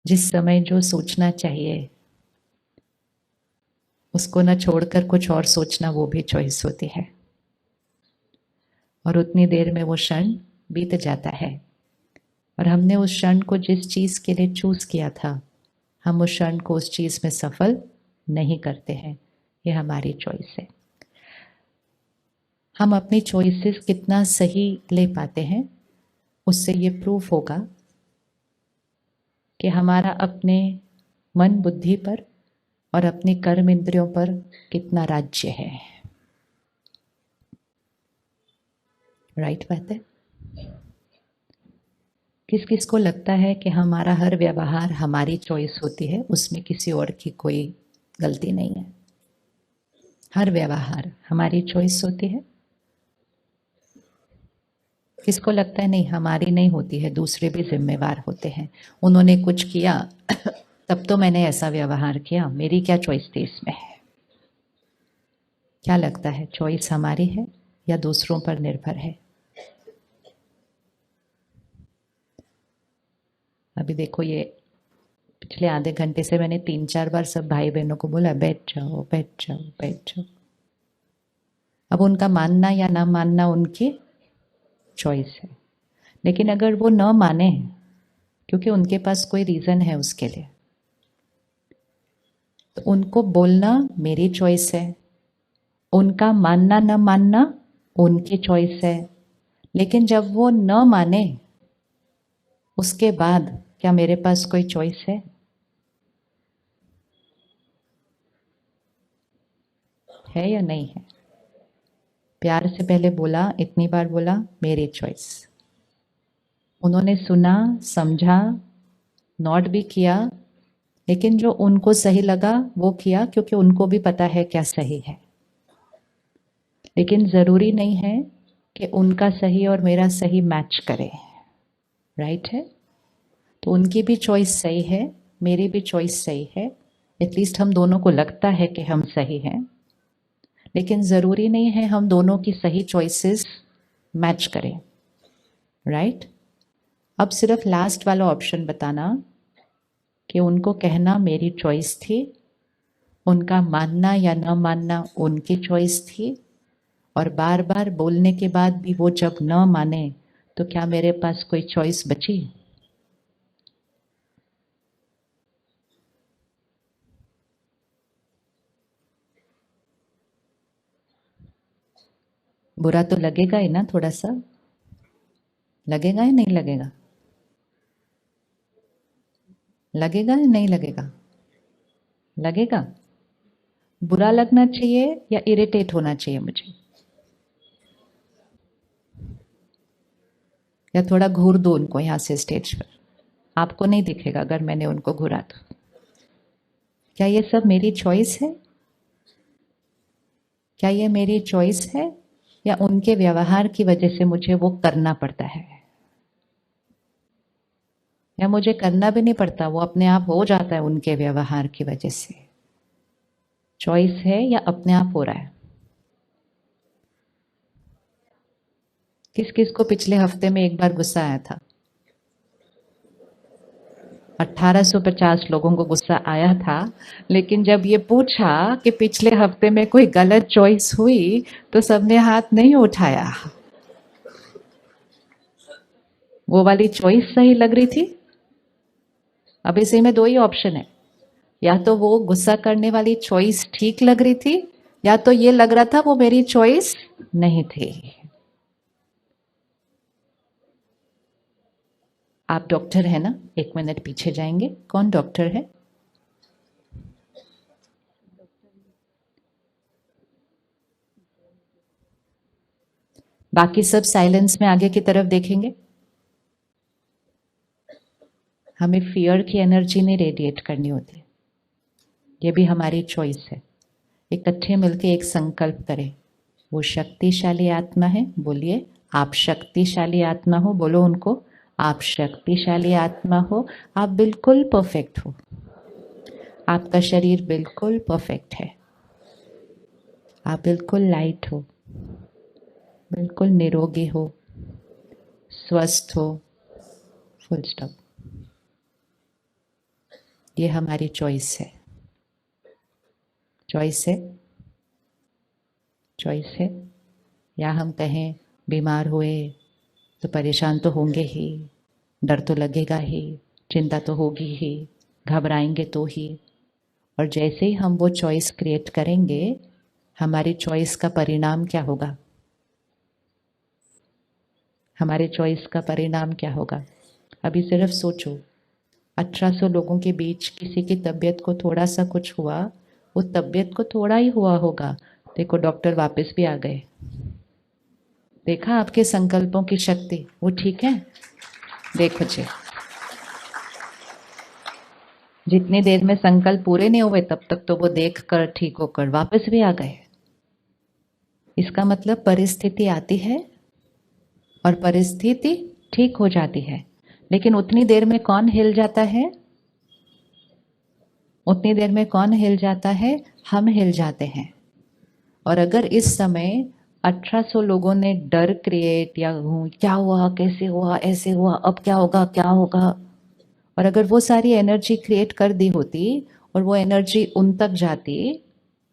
जिस समय जो सोचना चाहिए उसको न छोड़कर कुछ और सोचना, वो भी चॉइस होती है। और उतनी देर में वो क्षण बीत जाता है और हमने उस क्षण को जिस चीज के लिए चूज किया था, हम उस क्षण को उस चीज में सफल नहीं करते हैं। ये हमारी चॉइस है। हम अपनी चॉइसेस कितना सही ले पाते हैं, उससे ये प्रूफ होगा कि हमारा अपने मन बुद्धि पर और अपने कर्म इंद्रियों पर कितना राज्य है। राइट बात है। किस किस को लगता है कि हमारा हर व्यवहार हमारी चॉइस होती है, उसमें किसी और की कोई गलती नहीं है। हर व्यवहार हमारी चॉइस होती है। किसको लगता है नहीं, हमारी नहीं होती है, दूसरे भी जिम्मेवार होते हैं। उन्होंने कुछ किया तब तो मैंने ऐसा व्यवहार किया, मेरी क्या चॉइस थी इसमें। क्या लगता है, चॉइस हमारी है या दूसरों पर निर्भर है? अभी देखो, ये पिछले आधे घंटे से मैंने 3-4 बार सब भाई बहनों को बोला बैठ जाओ बैठ जाओ बैठ जाओ। अब उनका मानना या ना मानना उनकी चॉइस है, लेकिन अगर वो न माने क्योंकि उनके पास कोई रीजन है उसके लिए, तो उनको बोलना मेरी चॉइस है, उनका मानना न मानना उनकी चॉइस है। लेकिन जब वो न माने उसके बाद क्या मेरे पास कोई चॉइस है या नहीं है? प्यार से पहले बोला, इतनी बार बोला मेरी चॉइस। उन्होंने सुना, समझा, नोट भी किया, लेकिन जो उनको सही लगा वो किया, क्योंकि उनको भी पता है क्या सही है। लेकिन जरूरी नहीं है कि उनका सही और मेरा सही मैच करे। राइट है? तो उनकी भी चॉइस सही है, मेरी भी चॉइस सही है। एटलीस्ट हम दोनों को लगता है कि हम सही हैं, लेकिन जरूरी नहीं है हम दोनों की सही चॉइसेस मैच करें। राइट? अब सिर्फ लास्ट वाला ऑप्शन बताना कि उनको कहना मेरी चॉइस थी, उनका मानना या न मानना उनकी चॉइस थी, और बार बार बोलने के बाद भी वो जब न माने तो क्या मेरे पास कोई चॉइस बची? बुरा तो लगेगा ही ना, थोड़ा सा लगेगा या नहीं लगेगा? लगेगा या नहीं लगेगा? लगेगा। बुरा लगना चाहिए या इरिटेट होना चाहिए मुझे? या थोड़ा घूर दो उनको यहां से स्टेज पर, आपको नहीं दिखेगा अगर मैंने उनको घूरा तो। क्या ये सब मेरी चॉइस है? क्या ये मेरी चॉइस है या उनके व्यवहार की वजह से मुझे वो करना पड़ता है? या मुझे करना भी नहीं पड़ता, वो अपने आप हो जाता है उनके व्यवहार की वजह से? चॉइस है या अपने आप हो रहा है? किस किस को पिछले हफ्ते में एक बार गुस्सा आया था? 1850 लोगों को गुस्सा आया था, लेकिन जब ये पूछा कि पिछले हफ्ते में कोई गलत चॉइस हुई तो सबने हाथ नहीं उठाया। वो वाली चॉइस सही लग रही थी। अब इसी में दो ही ऑप्शन है, या तो वो गुस्सा करने वाली चॉइस ठीक लग रही थी, या तो ये लग रहा था वो मेरी चॉइस नहीं थी। आप डॉक्टर है ना? एक मिनट पीछे जाएंगे, कौन डॉक्टर है? बाकी सब साइलेंस में आगे की तरफ देखेंगे। हमें फियर की एनर्जी नहीं रेडिएट करनी होती, ये भी हमारी चॉइस है। इकट्ठे मिलके एक संकल्प करें, वो शक्तिशाली आत्मा है, बोलिए आप शक्तिशाली आत्मा हो, बोलो उनको आप शक्तिशाली आत्मा हो, आप बिल्कुल परफेक्ट हो, आपका शरीर बिल्कुल परफेक्ट है, आप बिल्कुल लाइट हो, बिल्कुल निरोगी हो, स्वस्थ हो, फुल स्टॉप। ये हमारी चॉइस है। चॉइस है, चॉइस है। या हम कहें बीमार हुए तो परेशान तो होंगे ही, डर तो लगेगा ही, चिंता तो होगी ही, घबराएंगे तो ही। और जैसे ही हम वो चॉइस क्रिएट करेंगे, हमारी चॉइस का परिणाम क्या होगा? हमारे चॉइस का परिणाम क्या होगा? अभी सिर्फ सोचो, 1800 लोगों के बीच किसी की तबीयत को थोड़ा सा कुछ हुआ, वो तबीयत को थोड़ा ही हुआ होगा, देखो डॉक्टर वापस भी आ गए। देखा आपके संकल्पों की शक्ति, वो ठीक है। देखो जी, जितनी देर में संकल्प पूरे नहीं हुए तब तक तो वो देख कर ठीक होकर वापस भी आ गए। इसका मतलब परिस्थिति आती है और परिस्थिति ठीक हो जाती है, लेकिन उतनी देर में कौन हिल जाता है? उतनी देर में कौन हिल जाता है? हम हिल जाते हैं। और अगर इस समय 1800 लोगों ने डर क्रिएट या क्या हुआ, कैसे हुआ, ऐसे हुआ, अब क्या होगा, क्या होगा, और अगर वो सारी एनर्जी क्रिएट कर दी होती और वो एनर्जी उन तक जाती,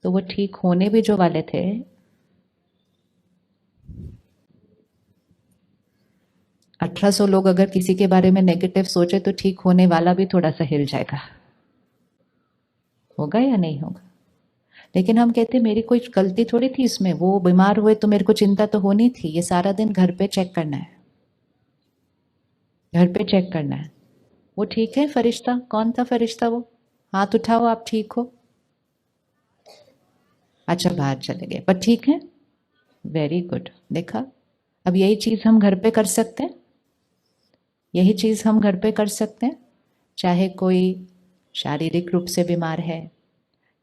तो वो ठीक होने भी जो वाले थे, 1800 लोग अगर किसी के बारे में नेगेटिव सोचे तो ठीक होने वाला भी थोड़ा सा हिल जाएगा। होगा या नहीं होगा? लेकिन हम कहते मेरी कोई गलती थोड़ी थी इसमें, वो बीमार हुए तो मेरे को चिंता तो होनी थी। ये सारा दिन घर पे चेक करना है, घर पे चेक करना है। वो ठीक है फरिश्ता? कौन था फरिश्ता वो? हाथ उठाओ, आप ठीक हो? अच्छा बाहर चले गए, पर ठीक है, वेरी गुड। देखा, अब यही चीज हम घर पे कर सकते हैं। यही चीज हम घर पे कर सकते हैं। चाहे कोई शारीरिक रूप से बीमार है,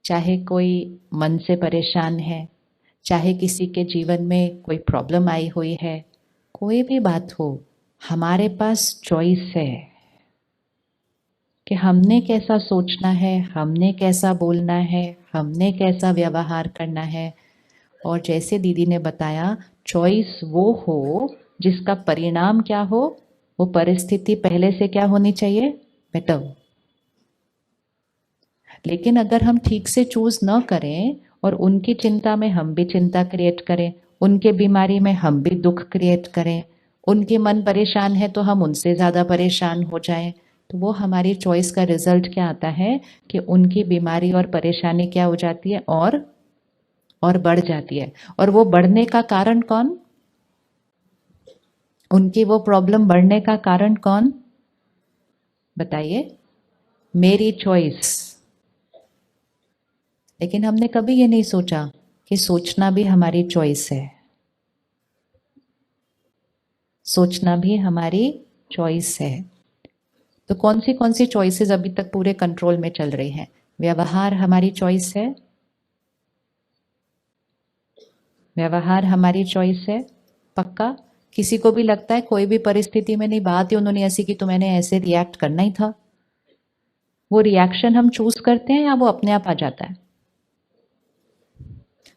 चाहे कोई मन से परेशान है, चाहे किसी के जीवन में कोई प्रॉब्लम आई हुई है, कोई भी बात हो, हमारे पास चॉइस है कि हमने कैसा सोचना है, हमने कैसा बोलना है, हमने कैसा व्यवहार करना है। और जैसे दीदी ने बताया, चॉइस वो हो जिसका परिणाम क्या हो, वो परिस्थिति पहले से क्या होनी चाहिए? बेटर। लेकिन अगर हम ठीक से चूज न करें और उनकी चिंता में हम भी चिंता क्रिएट करें, उनके बीमारी में हम भी दुख क्रिएट करें, उनके मन परेशान है तो हम उनसे ज्यादा परेशान हो जाएं, तो वो हमारी चॉइस का रिजल्ट क्या आता है कि उनकी बीमारी और परेशानी क्या हो जाती है? और बढ़ जाती है। और वो बढ़ने का कारण कौन? उनकी वो प्रॉब्लम बढ़ने का कारण कौन? बताइए। मेरी चॉइस। लेकिन हमने कभी ये नहीं सोचा कि सोचना भी हमारी चॉइस है। सोचना भी हमारी चॉइस है। तो कौन सी चॉइसेस अभी तक पूरे कंट्रोल में चल रही हैं? व्यवहार हमारी चॉइस है। व्यवहार हमारी चॉइस है, पक्का। किसी को भी लगता है कोई भी परिस्थिति में नहीं, बात ही उन्होंने ऐसी की तो मैंने ऐसे रिएक्ट करना ही था, वो रिएक्शन हम चूज करते हैं या वो अपने आप आ जाता है?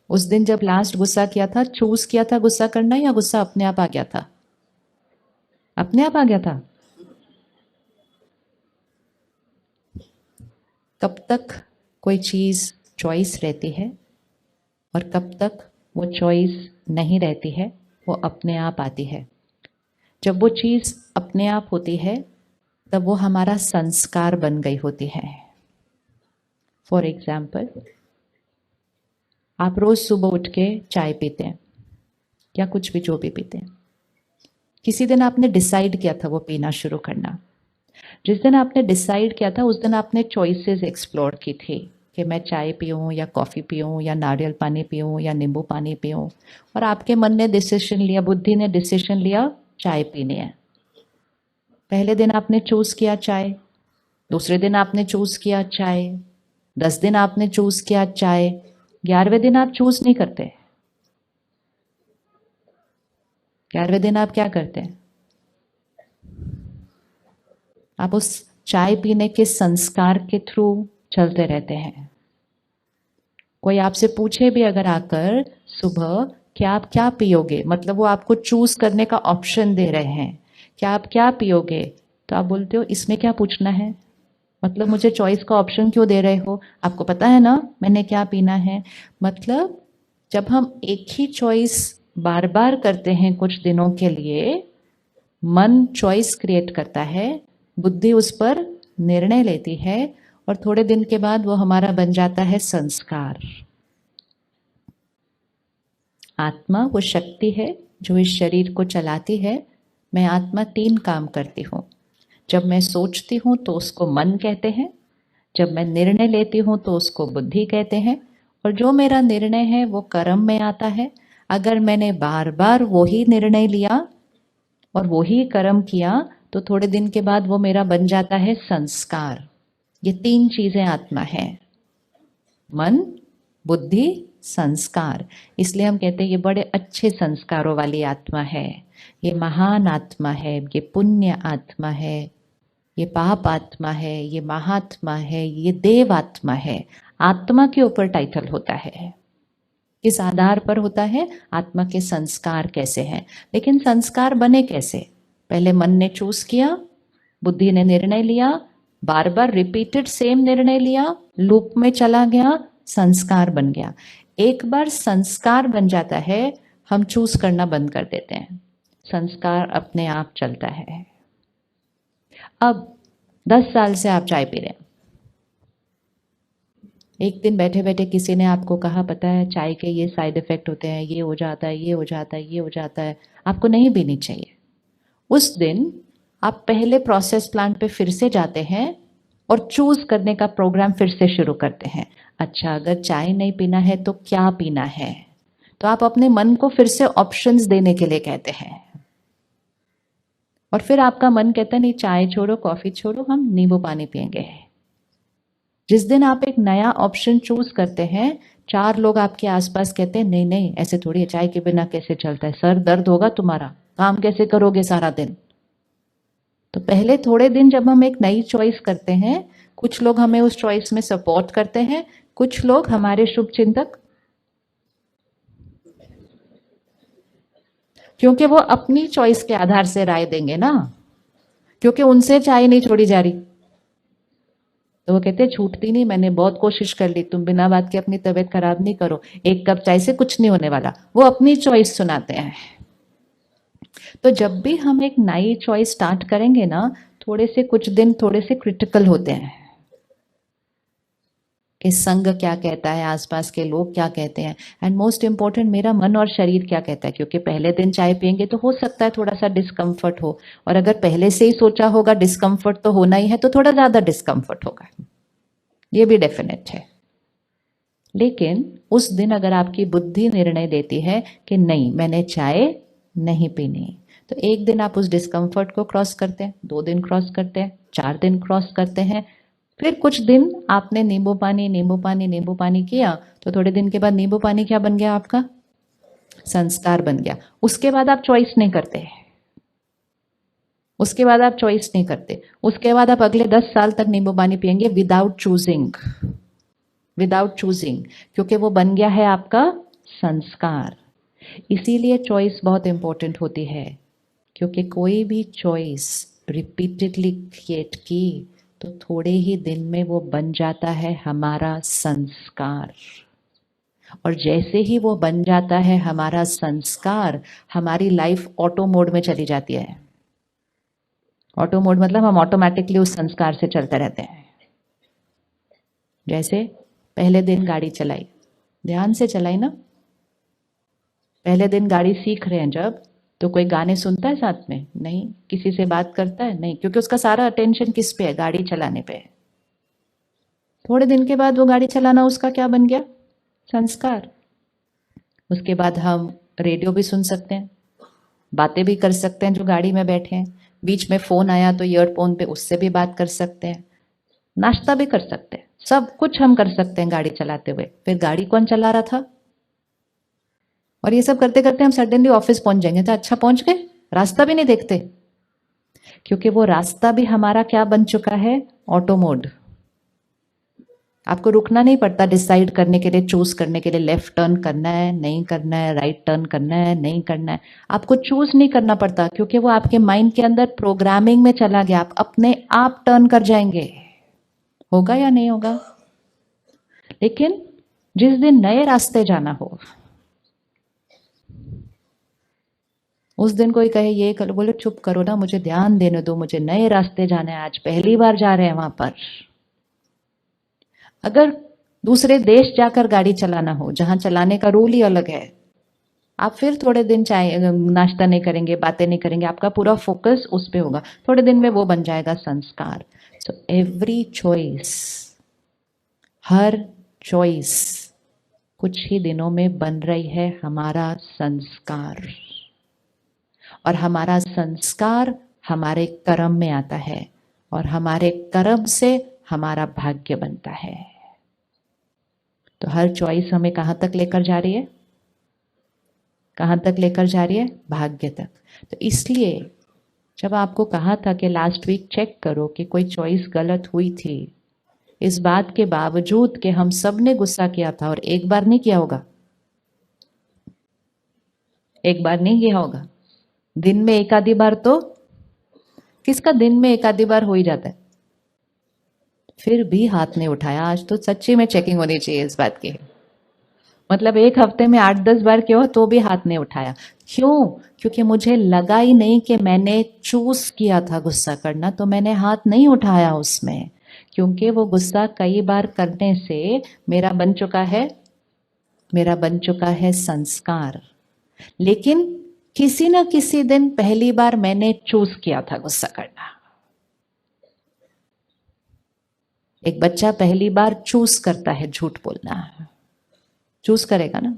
उस दिन जब लास्ट गुस्सा किया था, चूज किया था गुस्सा करना या गुस्सा अपने आप आ गया था? अपने आप आ गया था। कब तक कोई चीज चॉइस रहती है और कब तक वो चॉइस नहीं रहती है? वो अपने आप आती है। जब वो चीज अपने आप होती है तब वो हमारा संस्कार बन गई होती है। फॉर एग्जाम्पल, आप रोज सुबह उठ के चाय पीते हैं या कुछ भी जो भी पीते हैं, किसी दिन आपने डिसाइड किया था वो पीना शुरू करना। जिस दिन आपने डिसाइड किया था उस दिन आपने चॉइसेस एक्सप्लोर की थी कि मैं चाय पीऊँ या कॉफ़ी पीऊँ या नारियल पानी पीऊँ या नींबू पानी पीऊँ, और आपके मन ने डिसीजन लिया, बुद्धि ने डिसीजन लिया चाय पीनी है। पहले दिन आपने चूज किया चाय, दूसरे दिन आपने चूज किया चाय, 10 दिन आपने चूज किया चाय, 11वें दिन आप चूज नहीं करते। 11वें दिन आप क्या करते हैं? आप उस चाय पीने के संस्कार के थ्रू चलते रहते हैं। कोई आपसे पूछे भी अगर आकर सुबह कि आप क्या पियोगे, मतलब वो आपको चूज करने का ऑप्शन दे रहे हैं कि आप क्या पियोगे, तो आप बोलते हो इसमें क्या पूछना है, मतलब मुझे चॉइस का ऑप्शन क्यों दे रहे हो, आपको पता है ना मैंने क्या पीना है। मतलब जब हम एक ही चॉइस बार बार करते हैं कुछ दिनों के लिए, मन चॉइस क्रिएट करता है, बुद्धि उस पर निर्णय लेती है, और थोड़े दिन के बाद वो हमारा बन जाता है संस्कार। आत्मा वो शक्ति है जो इस शरीर को चलाती है। मैं आत्मा 3 काम करती हूँ। जब मैं सोचती हूँ तो उसको मन कहते हैं, जब मैं निर्णय लेती हूँ तो उसको बुद्धि कहते हैं, और जो मेरा निर्णय है वो कर्म में आता है। अगर मैंने बार बार वही निर्णय लिया और वही कर्म किया तो थोड़े दिन के बाद वो मेरा बन जाता है संस्कार। ये 3 चीजें आत्मा है, मन, बुद्धि, संस्कार। इसलिए हम कहते हैं ये बड़े अच्छे संस्कारों वाली आत्मा है, ये महान आत्मा है, ये पुण्य आत्मा है, ये पाप आत्मा है, ये महात्मा है, ये देव आत्मा है। आत्मा के ऊपर टाइटल होता है। किस आधार पर होता है? आत्मा के संस्कार कैसे हैं। लेकिन संस्कार बने कैसे? पहले मन ने चूज किया, बुद्धि ने निर्णय लिया, बार बार रिपीटेड सेम निर्णय लिया, लूप में चला गया, संस्कार बन गया। एक बार संस्कार बन जाता है, हम चूज करना बंद कर देते हैं, संस्कार अपने आप चलता है। अब 10 साल से आप चाय पी रहे हैं, एक दिन बैठे बैठे किसी ने आपको कहा पता है चाय के ये साइड इफेक्ट होते हैं, ये हो जाता है, ये हो जाता है, ये हो जाता है, आपको नहीं पीनी चाहिए। उस दिन आप पहले प्रोसेस प्लांट पे फिर से जाते हैं और चूज करने का प्रोग्राम फिर से शुरू करते हैं। अच्छा, अगर चाय नहीं पीना है तो क्या पीना है? तो आप अपने मन को फिर से ऑप्शंस देने के लिए कहते हैं, और फिर आपका मन कहता है नहीं चाय छोड़ो, कॉफी छोड़ो, हम नींबू पानी पियेंगे। जिस दिन आप एक नया ऑप्शन चूज करते हैं, 4 लोग आपके आसपास कहते हैं नहीं नहीं ऐसे थोड़ी है, चाय के बिना कैसे चलता है, सर दर्द होगा तुम्हारा, काम कैसे करोगे सारा दिन। तो पहले थोड़े दिन जब हम एक नई चॉइस करते हैं, कुछ लोग हमें उस चॉइस में सपोर्ट करते हैं, कुछ लोग हमारे शुभ चिंतक, क्योंकि वो अपनी चॉइस के आधार से राय देंगे ना, क्योंकि उनसे चाय नहीं छोड़ी जा रही। तो वो कहते हैं छूटती नहीं, मैंने बहुत कोशिश कर ली, तुम बिना बात के अपनी तबीयत खराब नहीं करो, एक कप चाय से कुछ नहीं होने वाला। वो अपनी चॉइस सुनाते हैं। तो जब भी हम एक नई चॉइस स्टार्ट करेंगे ना, थोड़े से कुछ दिन थोड़े से क्रिटिकल होते हैं कि संग क्या कहता है, आसपास के लोग क्या कहते हैं, एंड मोस्ट इंपॉर्टेंट मेरा मन और शरीर क्या कहता है। क्योंकि पहले दिन चाय पियेंगे तो हो सकता है थोड़ा सा डिस्कम्फर्ट हो, और अगर पहले से ही सोचा होगा डिस्कम्फर्ट तो होना ही है, तो थोड़ा ज्यादा डिस्कम्फर्ट होगा, ये भी डेफिनेट है। लेकिन उस दिन अगर आपकी बुद्धि निर्णय देती है कि नहीं मैंने चाय नहीं पीनी, तो एक दिन आप उस डिस्कम्फर्ट को क्रॉस करते हैं, 2 दिन क्रॉस करते हैं, 4 दिन क्रॉस करते हैं, फिर कुछ दिन आपने नींबू पानी नींबू पानी नींबू पानी किया, तो थोड़े दिन के बाद नींबू पानी क्या बन गया आपका? संस्कार बन गया। उसके बाद आप चॉइस नहीं करते, उसके बाद आप चॉइस नहीं करते, उसके बाद आप अगले 10 साल तक नींबू पानी पियेंगे विदाउट चूजिंग, विदाउट चूजिंग, क्योंकि वो बन गया है आपका संस्कार। इसीलिए चॉइस बहुत इंपॉर्टेंट होती है, क्योंकि कोई भी चॉइस रिपीटेडली क्रिएट की तो थोड़े ही दिन में वो बन जाता है हमारा संस्कार, और जैसे ही वो बन जाता है हमारा संस्कार, हमारी लाइफ ऑटो मोड में चली जाती है। ऑटो मोड मतलब हम ऑटोमेटिकली उस संस्कार से चलते रहते हैं। जैसे पहले दिन गाड़ी चलाई, ध्यान से चलाई ना, पहले दिन गाड़ी सीख रहे हैं जब, तो कोई गाने सुनता है साथ में? नहीं। किसी से बात करता है? नहीं, क्योंकि उसका सारा अटेंशन किस पे है? गाड़ी चलाने पे है। थोड़े दिन के बाद वो गाड़ी चलाना उसका क्या बन गया? संस्कार। उसके बाद हम रेडियो भी सुन सकते हैं, बातें भी कर सकते हैं जो गाड़ी में बैठे हैं, बीच में फोन आया तो ईयरफोन पे उससे भी बात कर सकते हैं, नाश्ता भी कर सकते हैं, सब कुछ हम कर सकते हैं गाड़ी चलाते हुए। फिर गाड़ी कौन चला रहा था? और ये सब करते करते हम सडनली ऑफिस पहुंच जाएंगे, तो अच्छा पहुंच गए, रास्ता भी नहीं देखते, क्योंकि वो रास्ता भी हमारा क्या बन चुका है? Auto mode. आपको रुकना नहीं पड़ता डिसाइड करने के लिए, चूज करने के लिए, लेफ्ट टर्न करना है नहीं करना है, राइट टर्न करना है नहीं करना है, आपको चूज नहीं करना पड़ता, क्योंकि वो आपके माइंड के अंदर प्रोग्रामिंग में चला गया, आप अपने आप टर्न कर जाएंगे। होगा या नहीं होगा? लेकिन जिस दिन नए रास्ते जाना हो, उस दिन कोई कहे ये करो, बोले चुप करो ना, मुझे ध्यान देने दो, मुझे नए रास्ते जाना है, आज पहली बार जा रहे हैं वहां पर। अगर दूसरे देश जाकर गाड़ी चलाना हो, जहां चलाने का रूल ही अलग है, आप फिर थोड़े दिन चाय नाश्ता नहीं करेंगे, बातें नहीं करेंगे, आपका पूरा फोकस उस पे होगा, थोड़े दिन में वो बन जाएगा संस्कार। So every choice, her choice कुछ ही दिनों में बन रही है हमारा संस्कार, और हमारा संस्कार हमारे कर्म में आता है, और हमारे कर्म से हमारा भाग्य बनता है। तो हर चॉइस हमें कहां तक लेकर जा रही है? कहां तक लेकर जा रही है? भाग्य तक। तो इसलिए जब आपको कहा था कि लास्ट वीक चेक करो कि कोई चॉइस गलत हुई थी, इस बात के बावजूद कि हम सब ने गुस्सा किया था, और एक बार नहीं किया होगा, एक बार नहीं किया होगा, दिन में एक आधी बार तो, किसका दिन में एक आधी बार हो ही जाता है, फिर भी हाथ नहीं उठाया। आज तो सच्ची में चेकिंग होनी चाहिए इस बात की। मतलब एक हफ्ते में 8-10 बार क्यों तो भी हाथ नहीं उठाया। क्यों? क्योंकि मुझे लगा ही नहीं कि मैंने चूज किया था गुस्सा करना, तो मैंने हाथ नहीं उठाया उसमें, क्योंकि वो गुस्सा कई बार करने से मेरा बन चुका है संस्कार। लेकिन किसी न किसी दिन पहली बार मैंने चूज किया था गुस्सा करना। एक बच्चा पहली बार चूज करता है झूठ बोलना, चूज करेगा ना,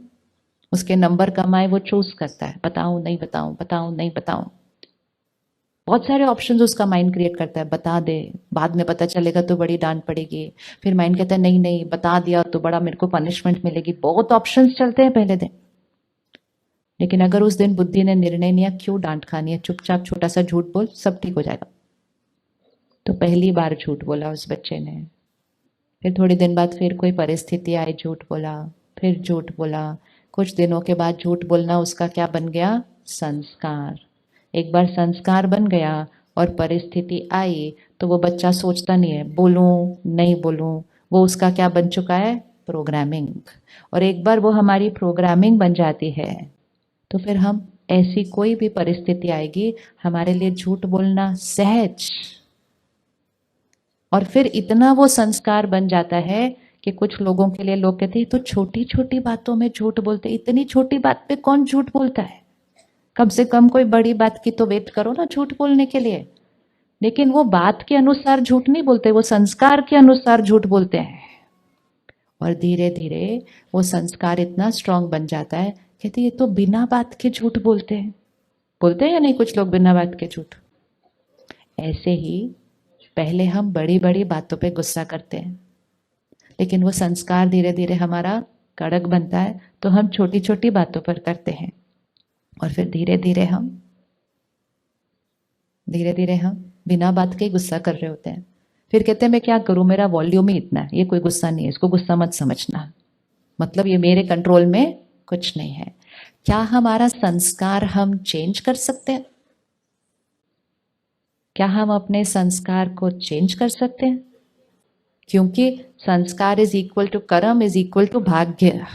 उसके नंबर कम आए वो चूज करता है, बताऊं नहीं बताऊं, बताऊं नहीं बताऊं, बहुत सारे ऑप्शंस उसका माइंड क्रिएट करता है। बता दे, बाद में पता चलेगा तो बड़ी डांट पड़ेगी, फिर माइंड कहता है नहीं नहीं बता दिया तो बड़ा मेरे को पनिशमेंट मिलेगी, बहुत ऑप्शंस चलते हैं पहले दिन। लेकिन अगर उस दिन बुद्धि ने निर्णय लिया क्यों डांट खानी है, चुपचाप छोटा सा झूठ बोल, सब ठीक हो जाएगा, तो पहली बार झूठ बोला उस बच्चे ने। फिर थोड़ी दिन बाद फिर कोई परिस्थिति आई, झूठ बोला, फिर झूठ बोला, कुछ दिनों के बाद झूठ बोलना उसका क्या बन गया? संस्कार। एक बार संस्कार बन गया और परिस्थिति आई तो वो बच्चा सोचता नहीं है बोलूं नहीं बोलूं, वो उसका क्या बन चुका है? प्रोग्रामिंग। और एक बार वो हमारी प्रोग्रामिंग बन जाती है तो फिर हम, ऐसी कोई भी परिस्थिति आएगी, हमारे लिए झूठ बोलना सहज। और फिर इतना वो संस्कार बन जाता है कि कुछ लोगों के लिए लोग कहते हैं तो छोटी छोटी बातों में झूठ बोलते, इतनी छोटी बात पे कौन झूठ बोलता है, कम से कम कोई बड़ी बात की तो वेट करो ना झूठ बोलने के लिए। लेकिन वो बात के अनुसार झूठ नहीं बोलते, वो संस्कार के अनुसार झूठ बोलते हैं। और धीरे धीरे वो संस्कार इतना स्ट्रांग बन जाता है, कहते ये तो बिना बात के झूठ बोलते हैं। बोलते हैं या नहीं कुछ लोग बिना बात के झूठ? ऐसे ही पहले हम बड़ी बड़ी बातों पे गुस्सा करते हैं, लेकिन वो संस्कार धीरे धीरे हमारा कड़क बनता है तो हम छोटी छोटी बातों पर करते हैं, और फिर धीरे धीरे हम बिना बात के गुस्सा कर रहे होते हैं। फिर कहते हैं मैं क्या करूं, मेरा वॉल्यूम ही इतना है, ये कोई गुस्सा नहीं है, इसको गुस्सा मत समझना, मतलब ये मेरे कंट्रोल में कुछ नहीं है। क्या हमारा संस्कार हम चेंज कर सकते हैं? क्या हम अपने संस्कार को चेंज कर सकते हैं? क्योंकि संस्कार इज इक्वल टू कर्म इज इक्वल टू भाग्य।